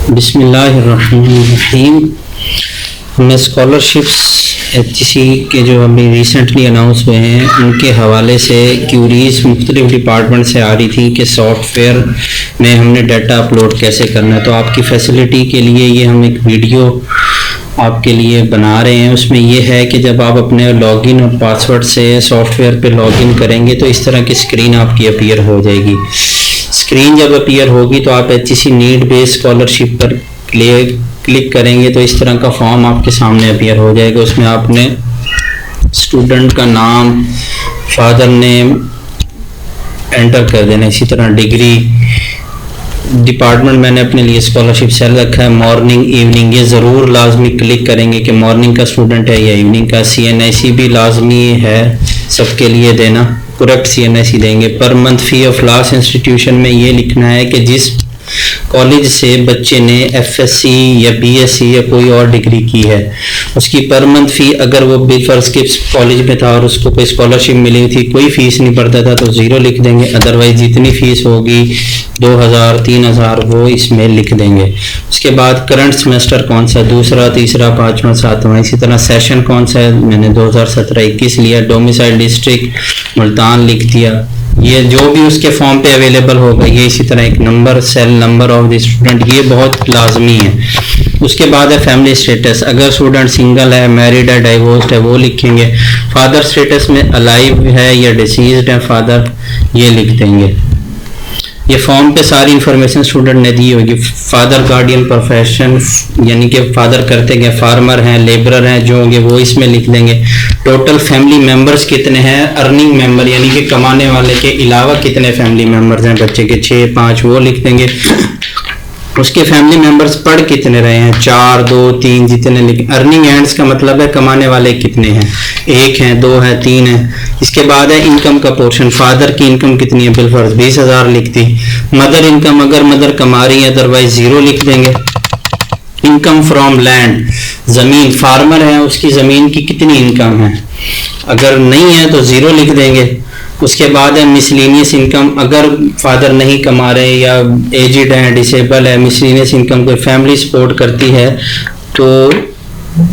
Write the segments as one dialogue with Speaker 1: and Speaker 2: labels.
Speaker 1: बिस्मिल्लाहिर्रहमानिर्रहीम। हमें scholarships HEC के जो अभी रिसेंटली अनाउंस हुए हैं उनके हवाले से क्यूरीज मुख्तलिफ डिपार्टमेंट से आ रही थी कि सॉफ्टवेयर में हमने डाटा अपलोड कैसे करना है। तो आपकी फैसिलिटी के लिए ये हम एक वीडियो आपके लिए बना रहे हैं। उसमें ये है कि जब आप अपने लॉगिन और पासवर्ड से सॉफ्टवेयर पे लॉगिन करेंगे तो इस तरह की स्क्रीन आपकी अपीयर हो जाएगी। स्क्रीन जब अपीयर होगी तो आप HEC नीड बेस्ड स्कॉलरशिप पर क्लिक करेंगे तो इस तरह का फॉर्म आपके सामने अपीयर हो जाएगा। उसमें आपने स्टूडेंट का नाम, फादर नेम एंटर कर देना। इसी तरह डिग्री, डिपार्टमेंट मैंने अपने लिए स्कॉलरशिप सेल रखा है, मॉर्निंग इवनिंग, ये ज़रूर लाजमी क्लिक करेंगे कि मॉर्निंग का स्टूडेंट है या इवनिंग का। CNIC भी लाजमी है सबके लिए देना, करेक्ट CNIC देंगे। Per month fee of last institution में ये लिखना है कि जिस कॉलेज से बच्चे ने FSc या BSc या कोई और डिग्री की है उसकी पर मंथ फी, अगर वो फर्ज के कॉलेज में था और उसको कोई स्कॉलरशिप मिली थी, कोई फीस नहीं पड़ता था, तो 0 लिख देंगे। अदरवाइज जितनी फीस होगी 2000 3000 वो इसमें लिख देंगे। उसके बाद करंट सेमेस्टर कौन सा, दूसरा, तीसरा, पाँचवा, सातवां, इसी तरह सेशन कौन सा है, मैंने 2017-21 लिया। डोमिसाइल डिस्ट्रिक्ट मुल्तान लिख दिया। ये जो भी उसके फॉर्म पे अवेलेबल होगा, ये इसी तरह एक number, cell number of the student, ये बहुत लाजमी है। उसके बाद है फैमिली स्टेटस, अगर स्टूडेंट सिंगल है, मैरिड है, डाइवोर्स्ड है, वो लिखेंगे। फादर स्टेटस में अलाइव है या डिसीज्ड है फादर, ये लिख देंगे। ये फॉर्म पे सारी इंफॉर्मेशन स्टूडेंट ने दी होगी। फादर गार्डियन प्रोफेशन, यानी कि फादर करते हैं, फार्मर हैं, लेबरर हैं, जो होंगे वो इसमें लिख देंगे। टोटल फैमिली मेंबर्स कितने हैं, अर्निंग मेंबर यानी कि कमाने वाले के अलावा कितने फैमिली मेंबर्स हैं बच्चे के, 6 5, वो लिख देंगे। उसके फैमिली मेंबर्स पढ़ कितने रहे हैं, 4 2 3, जितने लिखे। अर्निंग एंड्स का मतलब है कमाने वाले कितने हैं, 1 है, 2 है, 3 है। इसके बाद है इनकम का पोर्शन, फादर की इनकम कितनी है, बिलफर्ज 20,000 लिख दी। मदर इनकम, अगर मदर कमा रही है अदरवाइज 0 लिख देंगे। इनकम फ्रॉम लैंड, जमीन, फार्मर है उसकी जमीन की कितनी इनकम है, अगर नहीं है तो 0 लिख देंगे। उसके बाद है मिसलिनियस इनकम, अगर फादर नहीं कमा रहे या एजिड है, डिसेबल है, मिसलिनियस इनकम कोई फैमिली सपोर्ट करती है तो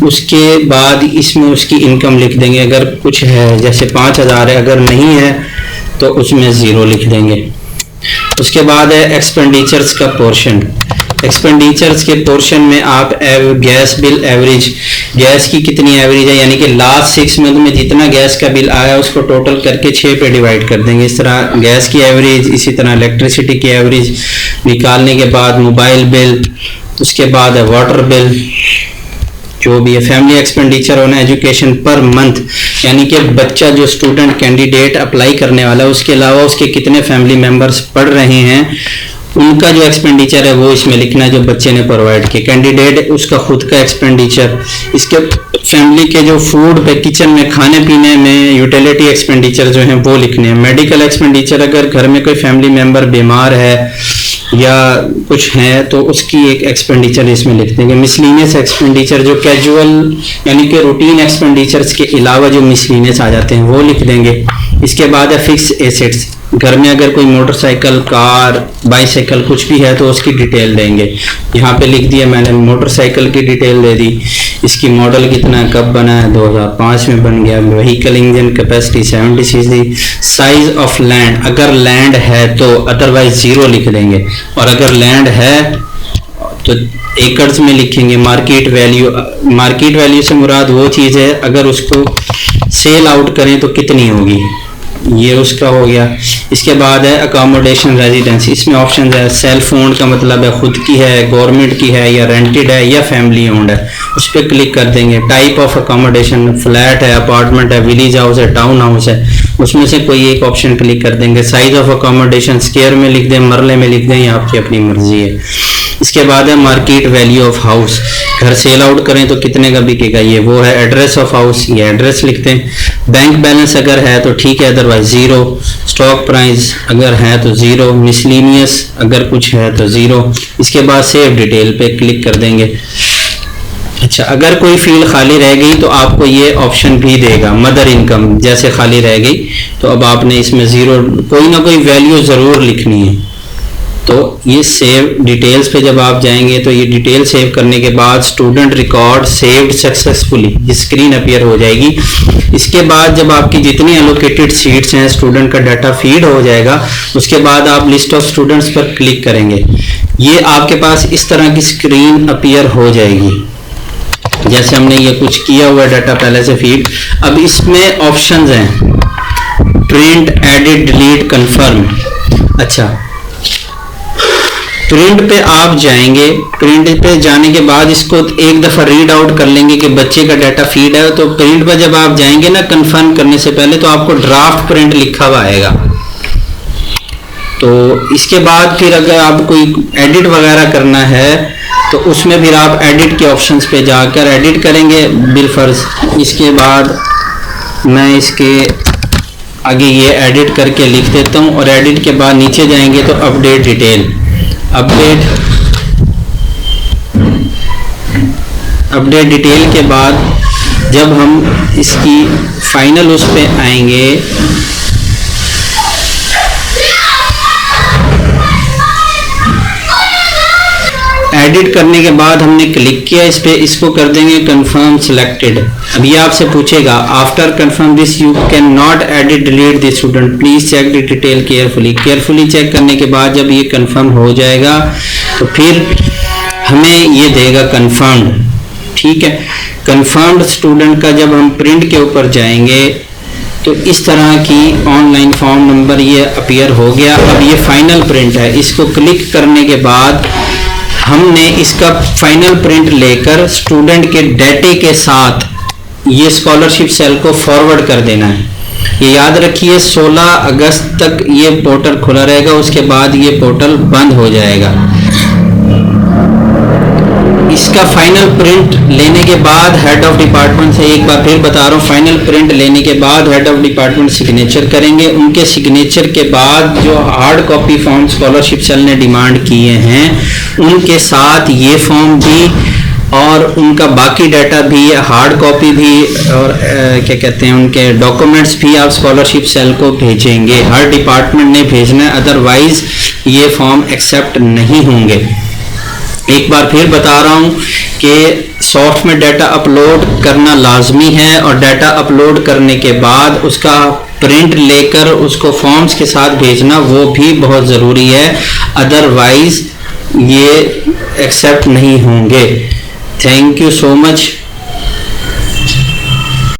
Speaker 1: उसके बाद इसमें उसकी इनकम लिख देंगे। अगर कुछ है जैसे 5000 है, अगर नहीं है तो उसमें 0 लिख देंगे। उसके बाद है एक्सपेंडिचर्स का पोर्शन। एक्सपेंडिचर्स के पोर्शन में आप गैस बिल एवरेज, गैस की कितनी एवरेज है, यानी कि लास्ट 6 मंथ में जितना गैस का बिल आया उसको टोटल करके 6 पे डिवाइड कर देंगे। इस तरह गैस की एवरेज, इसी तरह इलेक्ट्रिसिटी की एवरेज निकालने के बाद मोबाइल बिल, उसके बाद है वाटर बिल, जो भी है। फैमिली एक्सपेंडिचर होना एजुकेशन पर मंथ, यानी कि बच्चा जो स्टूडेंट कैंडिडेट अप्लाई करने वाला है उसके अलावा उसके कितने फैमिली मेंबर्स पढ़ रहे हैं उनका जो एक्सपेंडिचर है वो इसमें लिखना है जो बच्चे ने प्रोवाइड किया। कैंडिडेट उसका खुद का एक्सपेंडिचर, इसके फैमिली के जो फूड पे किचन में खाने पीने में यूटिलिटी एक्सपेंडिचर जो है वो लिखने हैं। मेडिकल एक्सपेंडिचर, अगर घर में कोई फैमिली मेंबर बीमार है या कुछ है तो उसकी एक एक्सपेंडिचर इसमें लिख देंगे। मिसलिनियस एक्सपेंडिचर, जो कैजुअल यानी कि रूटीन एक्सपेंडिचर्स के अलावा जो मिसलिनियस आ जाते हैं वो लिख देंगे। इसके बाद है फिक्स एसेट्स, घर में अगर कोई मोटरसाइकिल, कार, बाईसाइकिल कुछ भी है तो उसकी डिटेल देंगे। यहाँ पे लिख दिया मैंने, मोटरसाइकिल की डिटेल दे दी, इसकी मॉडल कितना है, कब बना है, 2005 में बन गया। Vehicle engine capacity 70 cc। Size of land, अगर लैंड है तो, अदरवाइज 0 लिख देंगे, और अगर लैंड है तो एकड़्स में लिखेंगे। मार्केट वैल्यू, मार्केट वैल्यू से मुराद वो चीज़ है अगर उसको सेल आउट करें तो कितनी होगी, ये उसका हो गया। इसके बाद है अकोमोडेशन रेजिडेंस, इसमें ऑप्शन है सेल्फ ओन्ड का मतलब है खुद की है, गवर्नमेंट की है, या रेंटेड है, या फैमिली ओन्ड है, उस पर क्लिक कर देंगे। टाइप ऑफ अकोमोडेशन, फ्लैट है, अपार्टमेंट है, विलेज हाउस है, टाउन हाउस है, उसमें से कोई एक ऑप्शन क्लिक कर देंगे। साइज ऑफ अकोमोडेशन स्क्वायर में लिख दें, मरले में लिख दें, ये आपकी अपनी मर्जी है। इसके बाद है मार्केट वैल्यू ऑफ हाउस, घर सेल आउट करें तो कितने का बिकेगा, ये वो है। एड्रेस ऑफ हाउस, ये एड्रेस लिखते हैं। बैंक बैलेंस अगर है तो ठीक है, अदरवाइज 0। स्टॉक प्राइस अगर है तो 0। मिसलिनियस अगर कुछ है तो 0। इसके बाद सेव डिटेल पे क्लिक कर देंगे। अच्छा, अगर कोई फील्ड खाली रह गई तो आपको ये ऑप्शन भी देगा। मदर इनकम जैसे खाली रह गई तो अब आपने इसमें 0, कोई ना कोई वैल्यू ज़रूर लिखनी है। तो ये सेव डिटेल्स पे जब आप जाएंगे तो ये डिटेल सेव करने के बाद स्टूडेंट रिकॉर्ड सेव्ड सक्सेसफुली ये स्क्रीन अपीयर हो जाएगी। इसके बाद जब आपकी जितनी एलोकेटेड सीट्स हैं स्टूडेंट का डाटा फीड हो जाएगा, उसके बाद आप लिस्ट ऑफ स्टूडेंट्स पर क्लिक करेंगे, ये आपके पास इस तरह की स्क्रीन अपीयर हो जाएगी। जैसे हमने ये कुछ किया हुआ डाटा पहले से फीड। अब इसमें ऑप्शंस हैं प्रिंट, एडिट, डिलीट, कंफर्म। अच्छा, प्रिंट पे आप जाएंगे, प्रिंट पे जाने के बाद इसको एक दफा रीड आउट कर लेंगे कि बच्चे का डाटा फीड है। तो प्रिंट पे जब आप जाएंगे ना कंफर्म करने से पहले, तो आपको ड्राफ्ट प्रिंट लिखा हुआ आएगा। तो इसके बाद फिर अगर आप कोई एडिट वगैरह करना है तो उसमें फिर आप एडिट के ऑप्शंस पे जाकर एडिट करेंगे बिलफर्ज। इसके बाद मैं इसके आगे ये एडिट करके लिख देता हूँ, और एडिट के बाद नीचे जाएंगे तो अपडेट डिटेल, अपडेट डिटेल के बाद जब हम इसकी फाइनल उस पे आएंगे एडिट करने के बाद हमने क्लिक किया इस पे, इसको कर देंगे कंफर्म सिलेक्टेड। अब ये आपसे पूछेगा after confirm this you can not edit delete this student, please check the detail carefully check करने के बाद जब ये कंफर्म हो जाएगा तो फिर हमें ये देगा कंफर्म्ड। ठीक है, कंफर्म्ड स्टूडेंट का जब हम प्रिंट के ऊपर जाएंगे तो इस तरह की ऑनलाइन फॉर्म नंबर ये अपीयर हो गया। अब ये फाइनल प्रिंट है, इसको क्लिक करने के बाद हमने इसका फाइनल प्रिंट लेकर स्टूडेंट के डाटे के साथ ये स्कॉलरशिप सेल को फॉरवर्ड कर देना है। ये याद रखिए 16 अगस्त तक ये पोर्टल खुला रहेगा, उसके बाद ये पोर्टल बंद हो जाएगा। इसका फाइनल प्रिंट लेने के बाद हेड ऑफ डिपार्टमेंट से, एक बार फिर बता रहा हूँ, फाइनल प्रिंट लेने के बाद हेड ऑफ डिपार्टमेंट सिग्नेचर करेंगे। उनके सिग्नेचर के बाद जो hard copy form scholarship cell ने डिमांड किए हैं उनके साथ ये फॉर्म भी और उनका बाकी डाटा भी, हार्ड कॉपी भी और क्या कहते हैं उनके डॉक्यूमेंट्स भी आप स्कॉलरशिप सेल को भेजेंगे। हर डिपार्टमेंट ने भेजना है, अदरवाइज ये फॉर्म एक्सेप्ट नहीं होंगे। एक बार फिर बता रहा हूं कि सॉफ्ट में डाटा अपलोड करना लाजमी है, और डाटा अपलोड करने के बाद उसका प्रिंट लेकर उसको फॉर्म्स के साथ भेजना वो भी बहुत ज़रूरी है, अदरवाइज ये एक्सेप्ट नहीं होंगे। Thank you so much.